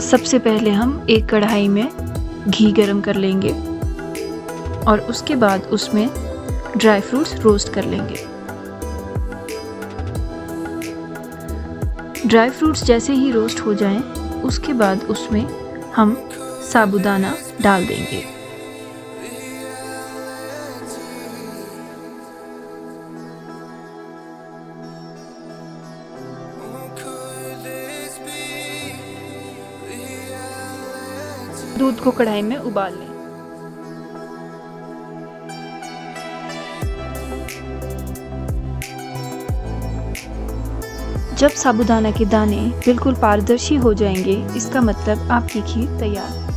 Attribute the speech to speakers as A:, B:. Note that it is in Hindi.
A: सबसे पहले हम एक कढ़ाई में घी गरम कर लेंगे और उसके बाद उसमें ड्राई फ्रूट्स रोस्ट कर लेंगे। ड्राई फ्रूट्स जैसे ही रोस्ट हो जाएं, उसके बाद उसमें हम साबूदाना डाल देंगे। दूध को कढ़ाई में उबाल लें। जब साबूदाना के दाने बिल्कुल पारदर्शी हो जाएंगे, इसका मतलब आपकी खीर तैयार है।